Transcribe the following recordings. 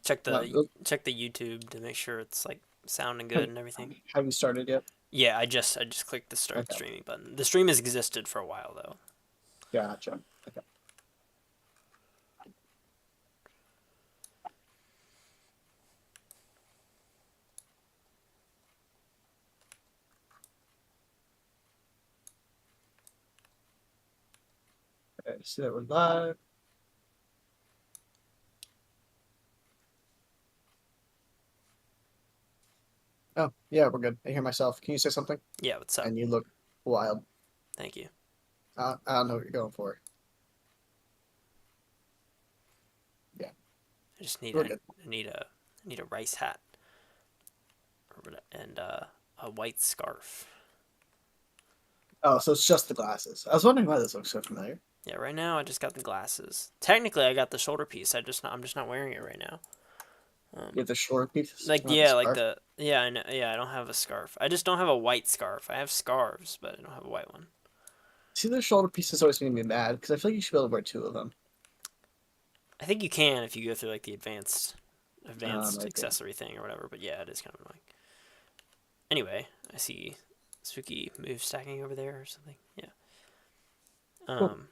Check No, the YouTube to make sure it's like sounding have, good and everything. have you started yet? Yeah, I just clicked the start Okay, streaming button. The stream has existed for a while though. gotcha. Okay. Okay, so that we're live. Oh, yeah, we're good. I hear myself. Can you say something? Yeah, what's up? And you look wild. Thank you. I don't know what you're going for. Yeah, I just need we're a good. I need a rice hat and a white scarf. Oh, so it's just the glasses. I was wondering why this looks so familiar. Yeah, right now I just got the glasses. Technically, I got the shoulder piece. I'm just not wearing it right now. You Um, have the short piece, like not the yeah, like scarf. the yeah, I know, yeah. I don't have a scarf. I just don't have a white scarf. I have scarves, but I don't have a white one. See, the shoulder pieces always made me mad because I feel like you should be able to wear two of them. I think you can if you go through like the advanced Might be. accessory thing or whatever. But yeah, it is kind of annoying. Anyway, I see spooky move stacking over there or something. Yeah. Cool. Um.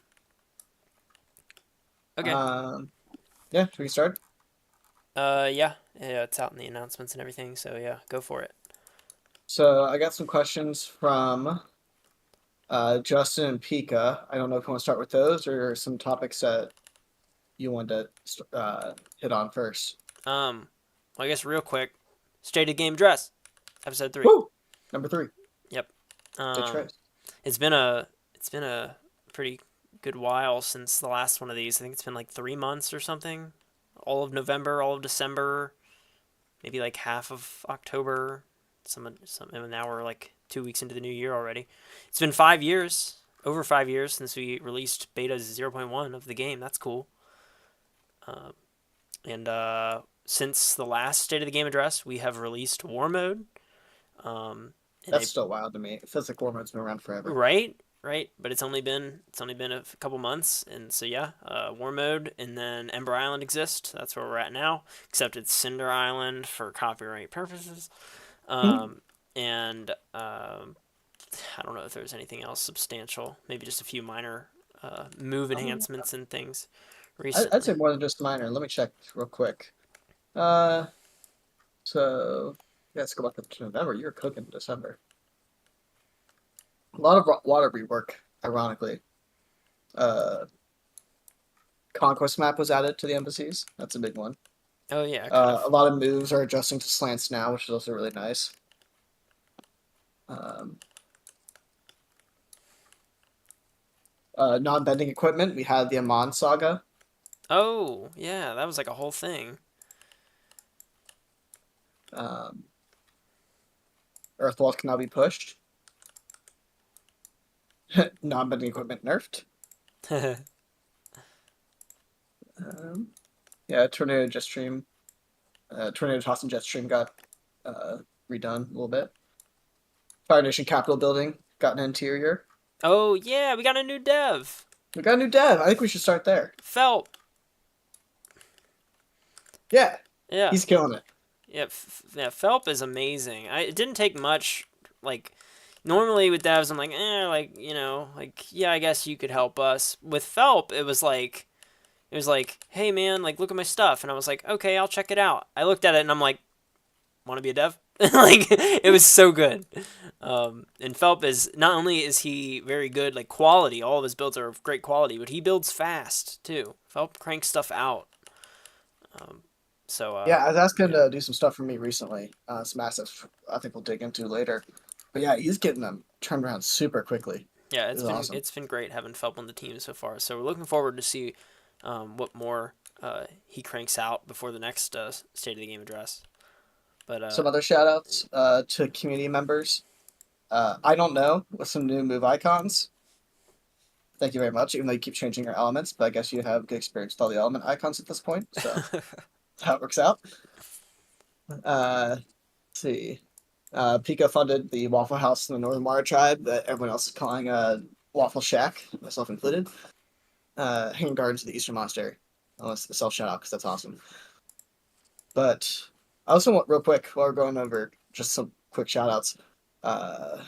Okay. Um, yeah, should we start? Yeah. Yeah. It's out in the announcements and everything. So yeah, go for it. So I got some questions from Justin and Pika. I don't know if you want to start with those or some topics that you want to hit on first. Well, I guess real quick, State of Game Dress, episode 3. Woo! Number three, Yep. Dead Um, Trace. it's been a pretty good while since the last one of these. I think it's been like 3 months or something. All of November, all of December, maybe like half of October. And now we're like 2 weeks into the new year already. It's been 5 years, over 5 years since we released beta 0.1 of the game. That's cool. Um, and Since the last State of the Game address, we have released War Mode. Um, in That's a still wild to me. It feels like Warmode's been around forever. right, but it's only been a couple months, and so yeah, War Mode, and then Ember Island exists. That's where we're at now, except it's Cinder Island for copyright purposes. Um, and I don't know if there's anything else substantial. Maybe just a few minor move enhancements and things I'd say recently. more than just minor. Let me check real quick. Uh, so yeah, let's go back up to November. You're cooking in December. A lot of water rework, ironically. Uh, Conquest map was added to the embassies. That's a big one. Oh yeah, kind of. A lot of moves are adjusting to slants now, which is also really nice. Um, non-bending equipment. We had the Amon saga. Oh yeah, that was like a whole thing. Um, Earth walls can now be pushed. Non-bending equipment nerfed. Um, yeah, Tornado Jetstream. Tornado Toss and Jetstream got uh, redone a little bit. Fire Nation Capitol building got an interior. Oh yeah, we got a new dev. We got a new dev. I think we should start there. Felt. Yeah, Yeah. he's killing it. Yeah, yeah, Felp is amazing. It didn't take much. Like, normally with devs, I'm like, like like yeah, I guess you could help us. With Felp, it was like, hey man, like look at my stuff, and I was like, okay, I'll check it out. I looked at it and I'm like, want to be a dev? Like, it was so good. And Felp is not only is he very good, like quality, all of his builds are of great quality, but he builds fast too. Felp cranks stuff out. Um, Yeah, I was asking him yeah. to do some stuff for me recently. Some assets I think we'll dig into later. But yeah, he's getting them turned around super quickly. Yeah, It's awesome. it's been great having Phelps on the team so far. So we're looking forward to see what more he cranks out before the next State of the Game address. But Some other shout outs to community members. I don't know with some new move icons. Thank you very much. Even though you keep changing your elements, but I guess you have good experience with all the element icons at this point, so that's how it works out. Let's see. Pico funded the Waffle House in the Northern Water Tribe that everyone else is calling Waffle Shack, myself included. Hanging Gardens of the Eastern Monastery. Unless self shout out because that's awesome. But I also want real quick while we're going over just some quick shout outs. Uh,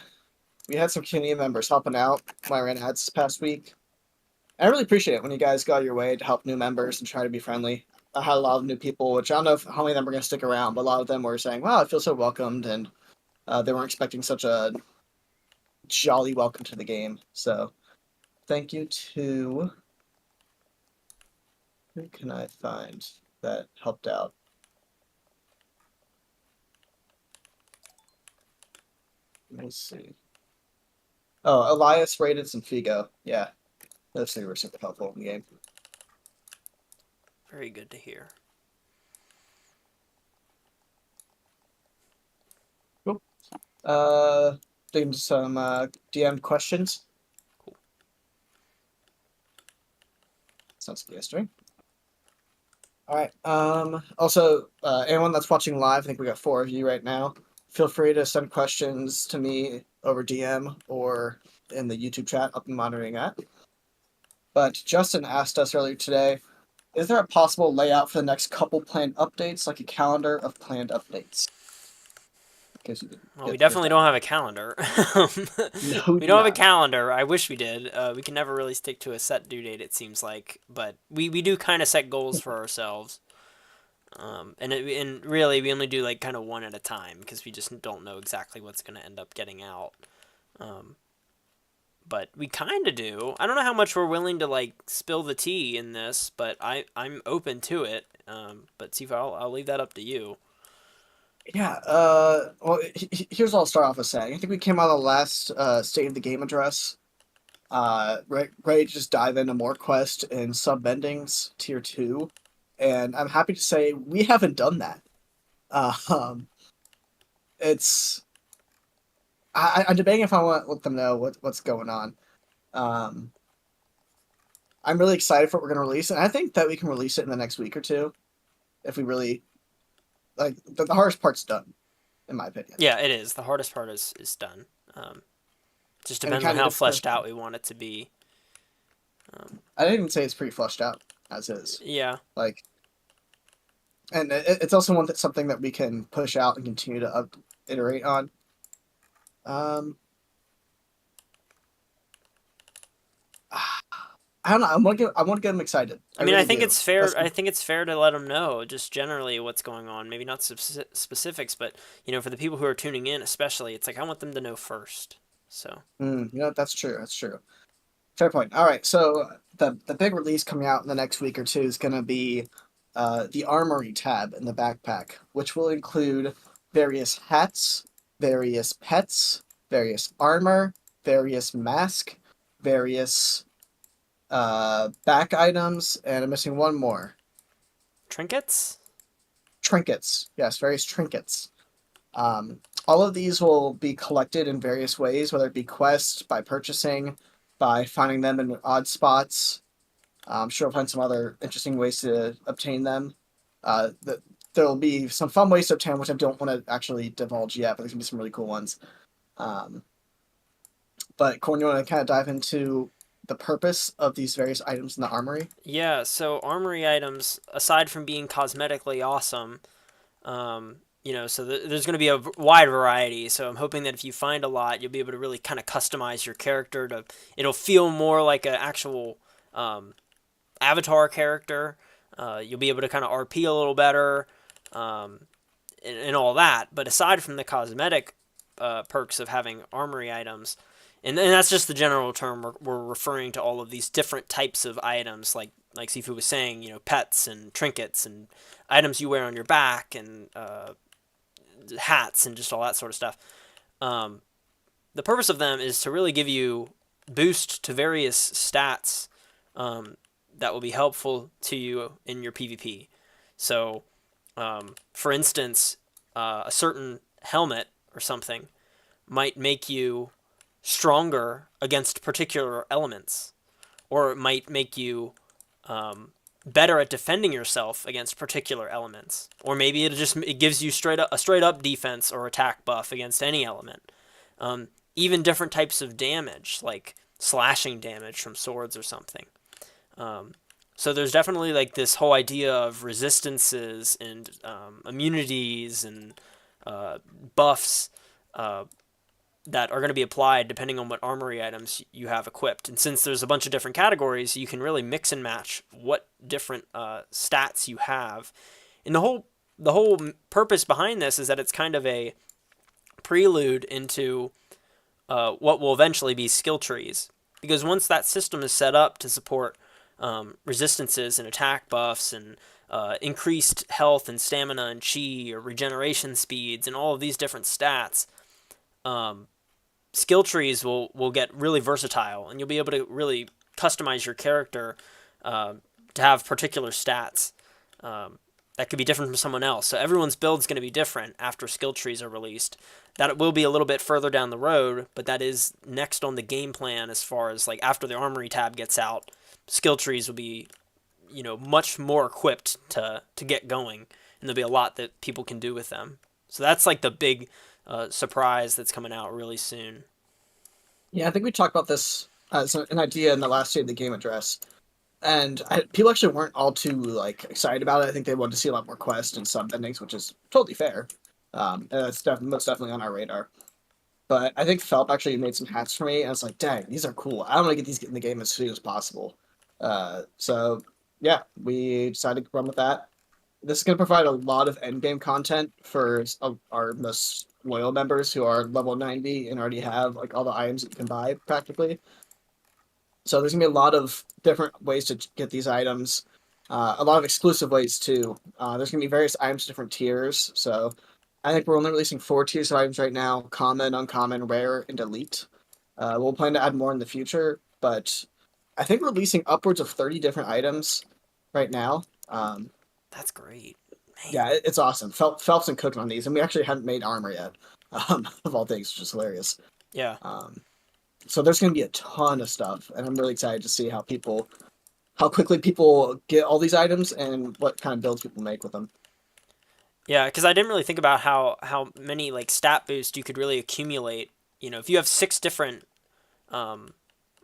we had some community members helping out when I ran ads this past week. I really appreciate it when you guys go out your way to help new members and try to be friendly. I had a lot of new people, which I don't know how many of them are going to stick around, but a lot of them were saying, "Wow, I feel so welcomed," and they weren't expecting such a jolly welcome to the game. So thank you to who can I find that helped out? Let me see. Oh, Elias, Raditz, and Figo. Yeah, those three were super helpful in the game. Very good to hear. Cool. Doing some DM questions. Cool. Sounds good yesterday. All right. Also, anyone that's watching live, I think we got 4 of you right now. Feel free to send questions to me over DM or in the YouTube chat. I'll be monitoring that. But Justin asked us earlier today, is there a possible layout for the next couple planned updates, like a calendar of planned updates? Well, we definitely don't have a calendar. No, we don't have a calendar. I wish we did. We can never really stick to a set due date, it seems like. But we do kind of set goals for ourselves. And really, we only do like kind of one at a time because we just don't know exactly what's going to end up getting out. But we kind of do. I don't know how much we're willing to like spill the tea in this, but I'm open to it. But Sifa, I'll leave that up to you. Yeah. Well, here's what I'll start off with saying. I think we came out of the last State of the Game address. Ready to just dive into more quest and sub bendings tier 2, and I'm happy to say we haven't done that. It's I'm debating if I want to let them know what's going on. I'm really excited for what we're going to release, and I think that we can release it in the next week or two if we really like. The hardest part's done, in my opinion. Yeah, it is. The hardest part is done. Just depends on how fleshed out we want it to be. I didn't even say it's pretty fleshed out as is. Yeah. Like, and it's also something that we can push out and continue to iterate on. I don't know. I want to get them excited. I mean, really I think it's fair. I think it's fair to let them know just generally what's going on. Maybe not specifics, but for the people who are tuning in, especially, it's like I want them to know first. So. That's true. That's true. Fair point. All right. So the big release coming out in the next week or two is going to be the Armory tab in the backpack, which will include various hats, various pets, various armor, various mask, various back items, and I'm missing one more. Trinkets? Trinkets. Yes, various trinkets. All of these will be collected in various ways, whether it be quests, by purchasing, by finding them in odd spots. I'm sure we'll find some other interesting ways to obtain them. There'll be some fun ways to obtain them, which I don't want to actually divulge yet, but there's going to be some really cool ones. But Corn, you want to kind of dive into the purpose of these various items in the armory? Yeah, so armory items, aside from being cosmetically awesome, so there's going to be a wide variety. So I'm hoping that if you find a lot, you'll be able to really kind of customize your character. It'll feel more like an actual avatar character. You'll be able to kind of RP a little better, and all that. But aside from the cosmetic perks of having armory items, and that's just the general term we're referring to all of these different types of items, like Sifu was saying, pets and trinkets and items you wear on your back and hats and just all that sort of stuff. The purpose of them is to really give you boost to various stats that will be helpful to you in your PvP. So, for instance, a certain helmet or something might make you stronger against particular elements, or it might make you better at defending yourself against particular elements, or maybe it gives you a straight up defense or attack buff against any element. Even different types of damage, like slashing damage from swords or something. So there's definitely like this whole idea of resistances and immunities and uh, buffs uh, that are going to be applied depending on what armory items you have equipped. And since there's a bunch of different categories, you can really mix and match what different stats you have. And the whole purpose behind this is that it's kind of a prelude into what will eventually be skill trees. Because once that system is set up to support resistances and attack buffs and increased health and stamina and chi or regeneration speeds and all of these different stats, um, skill trees will get really versatile and you'll be able to really customize your character uh, to have particular stats that could be different from someone else. So everyone's build is going to be different after skill trees are released. That will be a little bit further down the road, but that is next on the game plan as far as like after the armory tab gets out, skill trees will be much more equipped to get going, and there'll be a lot that people can do with them. So that's like the big surprise that's coming out really soon. Yeah, I think we talked about this as an idea in the last State of the Game address, and people actually weren't all too like excited about it. I think they wanted to see a lot more quests and sub endings, which is totally fair. And that's most definitely on our radar. But I think Phelp actually made some hats for me, and I was like, dang, these are cool. I want to get these in the game as soon as possible. So yeah, we decided to run with that. This is going to provide a lot of end game content for our most loyal members who are level 90 and already have like all the items that you can buy practically. So there's gonna be a lot of different ways to get these items, a lot of exclusive ways too. There's gonna be various items, different tiers. So I think we're only releasing 4 tiers of items right now: common, uncommon, rare, and elite. We'll plan to add more in the future, but I think we're releasing upwards of 30 different items right now. That's great, man. Yeah, it's awesome. Phelps and cooking on these, and we actually haven't made armor yet. Of all things, which is hilarious. Yeah. Um, so there's going to be a ton of stuff, and I'm really excited to see how quickly people get all these items and what kind of builds people make with them. Yeah, because I didn't really think about how many like stat boosts you could really accumulate. If you have six different um,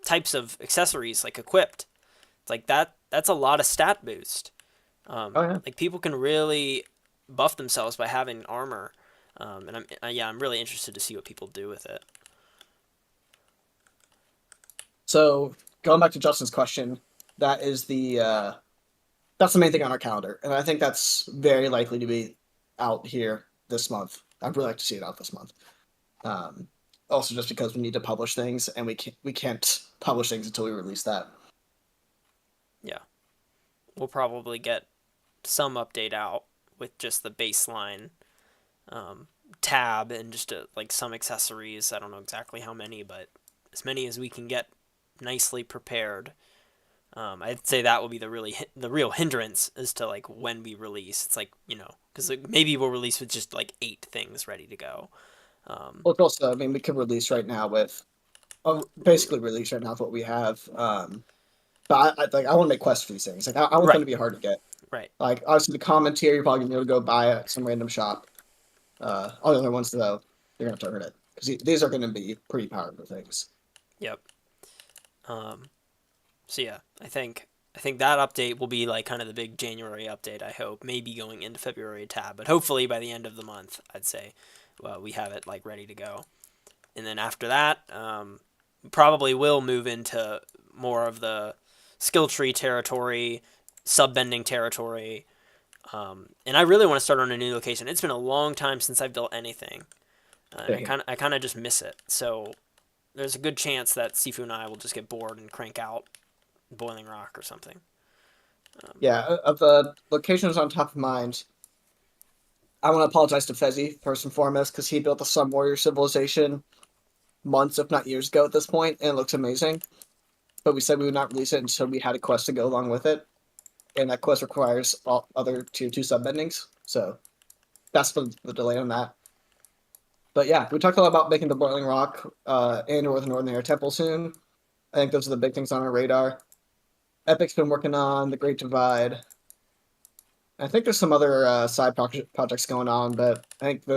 types of accessories like equipped, it's like that's a lot of stat boost. Oh yeah. Like people can really buff themselves by having armor, and I'm really interested to see what people do with it. So going back to Justin's question, that is that's the main thing on our calendar, and I think that's very likely to be out here this month. I'd really like to see it out this month. Um, Also, just because we need to publish things, and we can't publish things until we release that. Yeah, we'll probably get some update out with just the baseline um, tab and just like some accessories. I don't know exactly how many, but as many as we can get nicely prepared. I'd say that will be the real hindrance as to like when we release. It's like because like, maybe we'll release with just like 8 things ready to go. Um, Well, it's also, I mean, we could release right now with basically release right now with what we have. But I want to make quests for these things. Like I want them right, to be hard to get. right. Like obviously the common tier, you're probably gonna be able to go buy at some random shop. All the other ones though, you're gonna have to earn it because these are gonna be pretty powerful things. Yep. Um, so yeah, I think that update will be like kind of the big January update. I hope maybe going into February tab, but hopefully by the end of the month, I'd say we have it like ready to go. And then after that, probably will move into more of the skill tree territory, sub bending territory. And I really want to start on a new location. It's been a long time since I've built anything, and Dang. I kind of just miss it. So there's a good chance that Sifu and I will just get bored and crank out Boiling Rock or something. Um, Yeah, of the locations on top of mind, I want to apologize to Fezzi first and foremost because he built the Sun Warrior civilization months, if not years ago at this point, and it looks amazing. But we said we would not release it until we had a quest to go along with it, and that quest requires all other tier 2 sub bendings. So that's the delay on that. But yeah, we talked a lot about making the Boiling Rock and or the Northern Air Temple soon. I think those are the big things on our radar. Epic's been working on the Great Divide. I think there's some other projects going on, but I think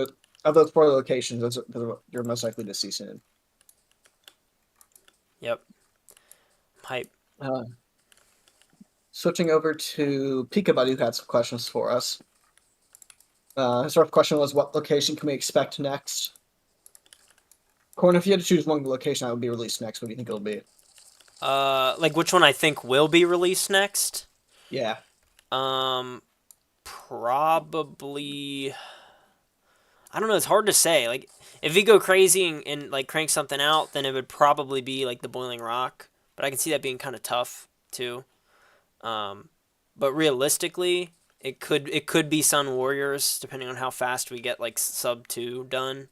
of those 4 locations, those are what you're most likely to see soon. yep. Hype. Uh, switching over to Peekabuddy, who had some questions for us. His first question was, what location can we expect next? Corn, if you had to choose one location that would be released next, what do you think it'll be? Like which one I think will be released next? Yeah. Um, Probably. I don't know. It's hard to say. Like, if we go crazy and like crank something out, then it would probably be like the Boiling Rock. But I can see that being kind of tough too. Um, but realistically, it could be Sun Warriors, depending on how fast we get like sub 2 done.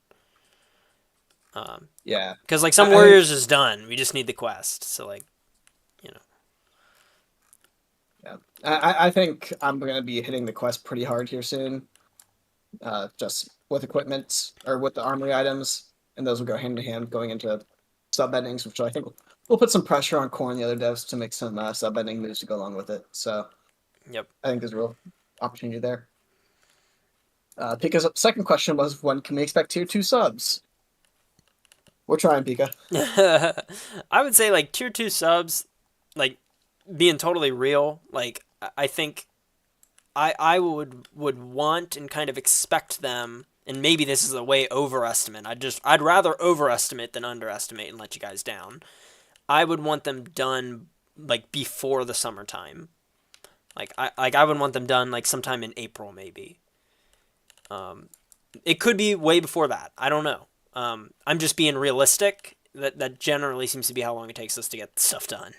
Yeah. Because like Sun I think Warriors is done. We just need the quest. So like, you know. yeah. I think I'm gonna be hitting the quest pretty hard here soon. Just with equipment or with the armory items, and those will go hand in hand going into sub endings, which I think will put some pressure on Core and the other devs to make some sub ending moves to go along with it. So Yep. I think there's a real opportunity there. Pika's second question was, when can we expect tier 2 subs? We're trying, Pika. I would say like tier 2 subs, like being totally real. Like I think I would want and kind of expect them, and maybe this is a way overestimate. I'd rather overestimate than underestimate and let you guys down. I would want them done like before the summertime. I would want them done like sometime in April maybe. It could be way before that. I don't know. I'm just being realistic. That generally seems to be how long it takes us to get stuff done.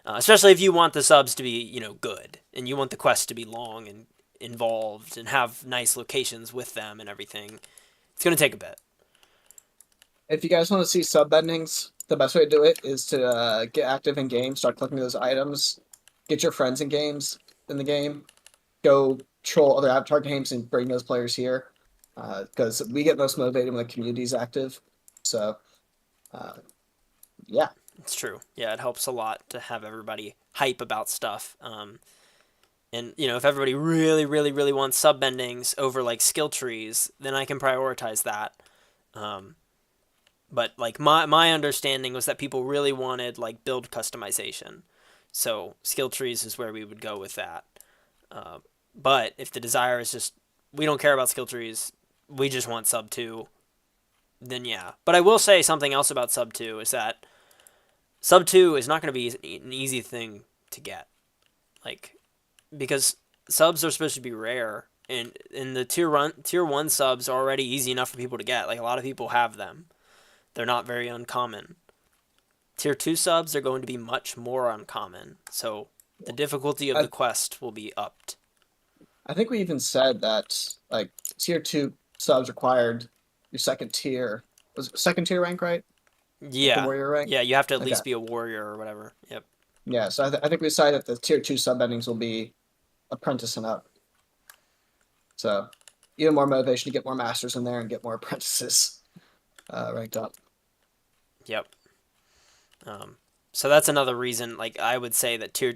Especially if you want the subs to be, good, and you want the quest to be long and involved and have nice locations with them and everything. It's gonna take a bit. If you guys want to see sub endings, the best way to do it is to get active in game, start collecting those items, get your friends in the game, go troll other Avatar games and bring those players here. Because we get most motivated when the community is active. So, uh, yeah. It's true. Yeah, it helps a lot to have everybody hype about stuff. And if everybody really, really, really wants sub endings over like skill trees, then I can prioritize that. Um, but like my understanding was that people really wanted like build customization, so skill trees is where we would go with that. Uh, but if the desire is just we don't care about skill trees, we just want sub 2, then yeah. But I will say something else about sub 2 is that sub 2 is not going to be an easy thing to get, like because subs are supposed to be rare, and the tier 1 subs are already easy enough for people to get. Like a lot of people have them. They're not very uncommon. Tier 2 subs are going to be much more uncommon, so the difficulty of I, the quest will be upped. I think we even said that, like, tier 2 subs required your second tier. Was it second tier rank, right? Like the Yeah. warrior rank? Yeah, you have to at Okay. least be a warrior or whatever. Yep. Yeah, so I think we decided that the tier 2 sub endings will be apprentice and up. So, even more motivation to get more masters in there and get more apprentices ranked up. Yep. Um, so that's another reason. Like I would say that tier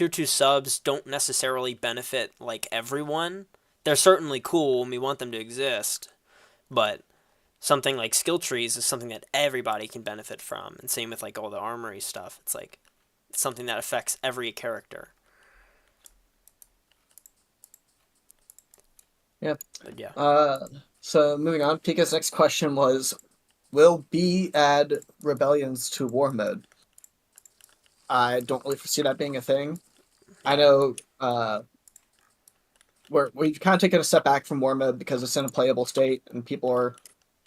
2 subs don't necessarily benefit like everyone. They're certainly cool and we want them to exist, but something like skill trees is something that everybody can benefit from, and same with like all the armory stuff. It's like something that affects every character. Yep. But yeah. So moving on, Pika's next question was, will B add rebellions to war mode? I don't really foresee that being a thing. I Yeah. know we've kind of taken a step back from war mode because it's in a playable state and people are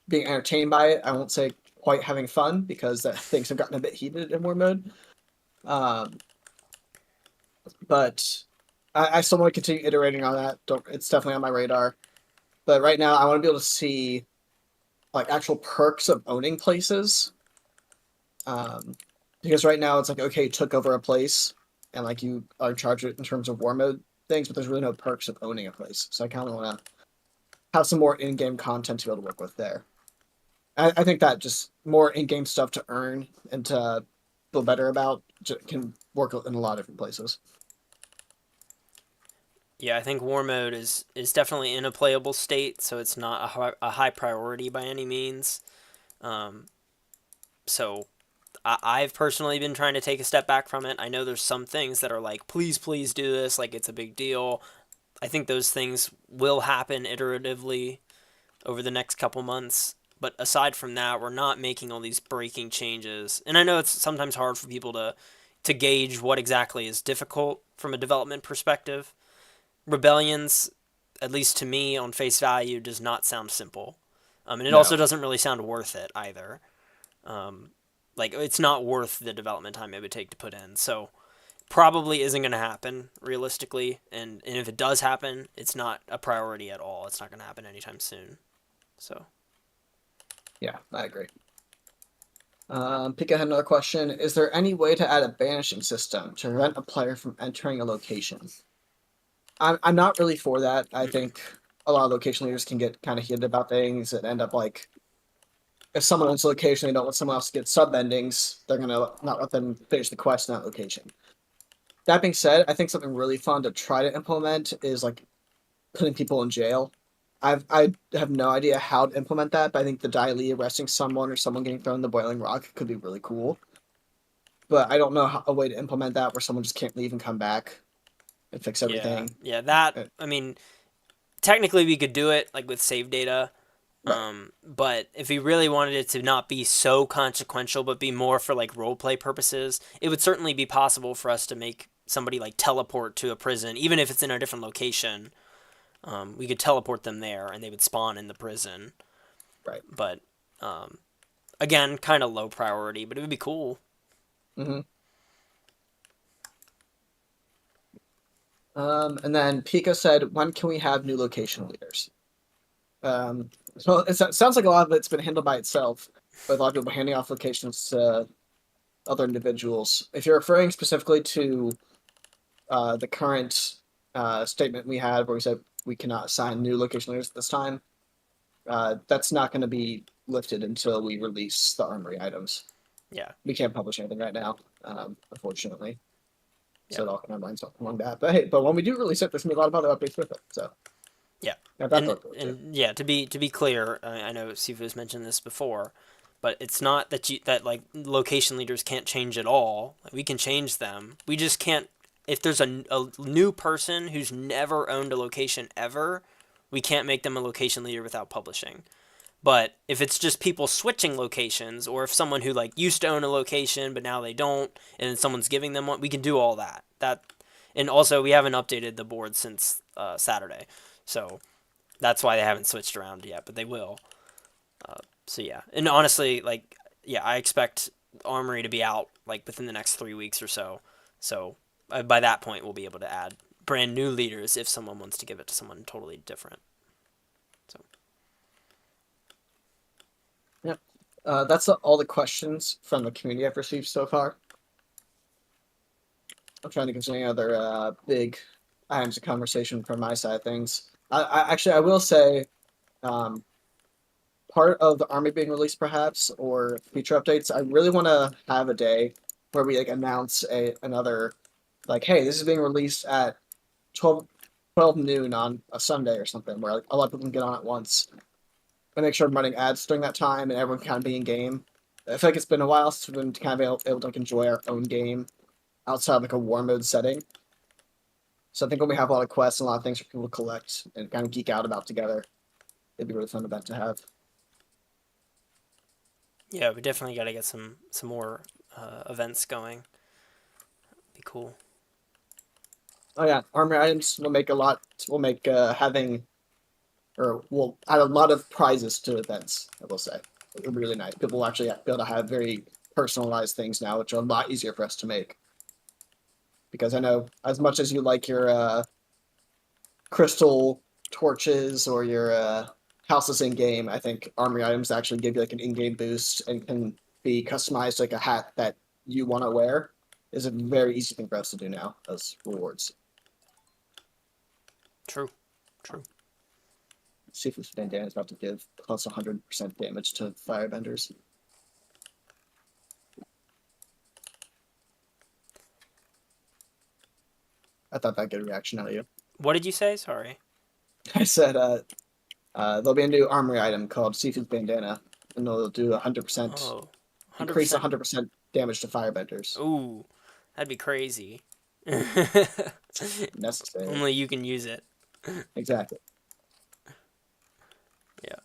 being entertained by it. I won't say quite having fun because things have gotten a bit heated in war mode. Um, but I still want to continue iterating on that. It's definitely on my radar. But right now, I want to be able to see like actual perks of owning places. Um, because right now it's like, okay, you took over a place and like you are in charge of it in terms of war mode things, but there's really no perks of owning a place. So I kind of want to have some more in-game content to be able to work with there. I think that just more in-game stuff to earn and to feel better about can work in a lot of different places. Yeah, I think war mode is definitely in a playable state, so it's not a high priority by any means. Um, so I've personally been trying to take a step back from it. I know there's some things that are like, please, please do this, like it's a big deal. I think those things will happen iteratively over the next couple months. But aside from that, we're not making all these breaking changes. And I know it's sometimes hard for people to gauge what exactly is difficult from a development perspective. Rebellions, at least to me, on face value, does not sound simple. And it also No. doesn't really sound worth it either. Um, like it's not worth the development time it would take to put in. So probably isn't going to happen realistically. And if it does happen, it's not a priority at all. It's not going to happen anytime soon. So Yeah, I agree. Pika had another question. Is there any way to add a banishing system to prevent a player from entering a location? I'm not really for that. I think a lot of location leaders can get kind of heated about things and end up like, if someone owns a location, they don't want someone else to get sub endings, they're gonna not let them finish the quest in that location. That being said, I think something really fun to try to implement is like putting people in jail. I have no idea how to implement that, but I think the Dai arresting someone or someone getting thrown in the boiling rock could be really cool. But I don't know a way to implement that where someone just can't leave and come back and fix yeah, everything. yeah. That Uh, I mean, technically we could do it like with save data. Right. But if we really wanted it to not be so consequential, but be more for like role play purposes, it would certainly be possible for us to make somebody like teleport to a prison, even if it's in a different location. We could teleport them there, and they would spawn in the prison. Right. But um, again, kind of low priority, but it would be cool. hmm and then Pika said, when can we have new location leaders? So it sounds like a lot of it's been handled by itself, with a lot of people handing off locations to other individuals. If you're referring specifically to the current statement we had where we said we cannot assign new location leaders at this time, that's not going to be lifted until we release the armory items. Yeah. We can't publish anything right now, unfortunately. So Yep. it all kind of lines up along that. But hey, but when we do release it, there's gonna be a lot of other updates with it. So Yeah. yeah, that's And what we'll do. and yeah, to be clear, I know Sifu's mentioned this before, but it's not that that like location leaders can't change at all. We can change them. We just can't. If there's a new person who's never owned a location ever, we can't make them a location leader without publishing. But if it's just people switching locations, or if someone who like used to own a location but now they don't, and someone's giving them one, we can do all that. And also we haven't updated the board since Saturday, so that's why they haven't switched around yet, but they will. So yeah, and honestly, like yeah, I expect Armory to be out like within the next 3 weeks or so. So by that point, we'll be able to add brand new leaders if someone wants to give it to someone totally different. So Yep. That's all the questions from the community I've received so far. I'm trying to consider any other big items of conversation from my side of things. I will say, um, part of the army being released, perhaps, or future updates. I really want to have a day where we like announce another, like, hey, this is being released at 12 noon on a Sunday or something, where like a lot of people can get on at once. I make sure I'm running ads during that time and everyone can kind of be in game. I feel like it's been a while since we've been kind of able to like, enjoy our own game outside of like a war mode setting. So I think when we have a lot of quests and a lot of things for people to collect and kind of geek out about together, it'd be a really fun event to have. yeah, we definitely got to get some more events going. Be cool. Oh yeah, armor items will make a lot. Will make having, or will add a lot of prizes to events. I will say, it'll be really nice. People will actually be able to have very personalized things now, which are a lot easier for us to make. Because I know as much as you like your crystal torches or your houses in game, I think armory items actually give you like an in-game boost and can be customized like a hat that you want to wear. Is a very easy thing for us to do now as rewards. True. True. Sifu's bandana is about to give plus 100% damage to firebenders. I thought that'd get a reaction out of you. What did you say? Sorry. I said there'll be a new armory item called Sifu's bandana, and it'll do 100% Oh, increase 100%. 100%. damage to firebenders. Ooh, that'd be crazy. Necessary. Only you can use it. Exactly. Yeah.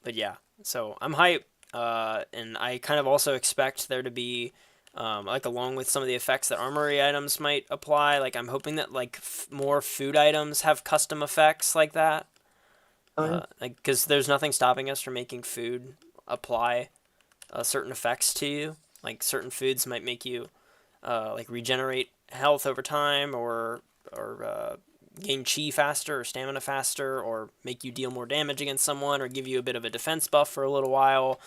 But yeah, so I'm hype, and I kind of also expect there to be, like along with some of the effects that armory items might apply. Like I'm hoping that like more food items have custom effects like that. Oh yeah. Like because there's nothing stopping us from making food apply certain effects to you. Like certain foods might make you like regenerate health over time, or gain chi faster or stamina faster, or make you deal more damage against someone, or give you a bit of a defense buff for a little while.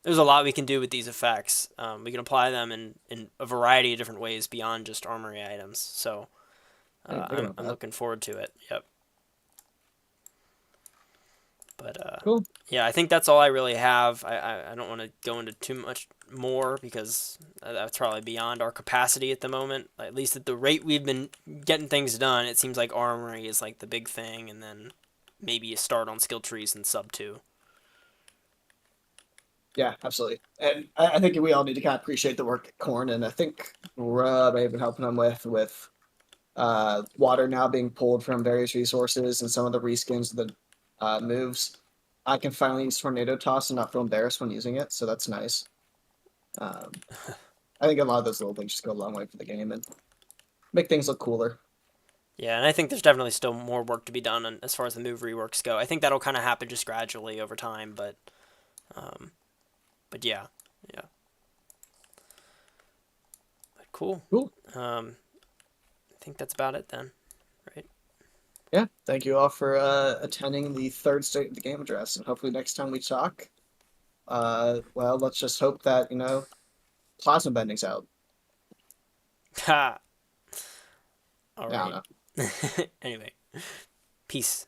There's a lot we can do with these effects. We can apply them in a variety of different ways beyond just armory items. So I didn't think I'm, about I'm that. looking forward to it. Yep. But Cool. yeah, I think that's all I really have. I don't want to go into too much more because that's probably beyond our capacity at the moment. At least at the rate we've been getting things done, it seems like armory is like the big thing, and then maybe a start on skill trees and sub two. Yeah, absolutely. And I think we all need to kind of appreciate the work at Corn, and I think Rub may have been helping them with water now being pulled from various resources and some of the reskins of the moves. I can finally use Tornado Toss and not feel embarrassed when using it, so that's nice. Um, I think a lot of those little things just go a long way for the game and make things look cooler. Yeah, and I think there's definitely still more work to be done as far as the move reworks go. I think that'll kind of happen just gradually over time, um, but yeah, yeah, but cool. Cool. I think that's about it then, right? Yeah, thank you all for attending the third State of the Game address, and hopefully next time we talk, well, let's just hope that plasma bending's out. Ha. All I don't right. know. Anyway, peace.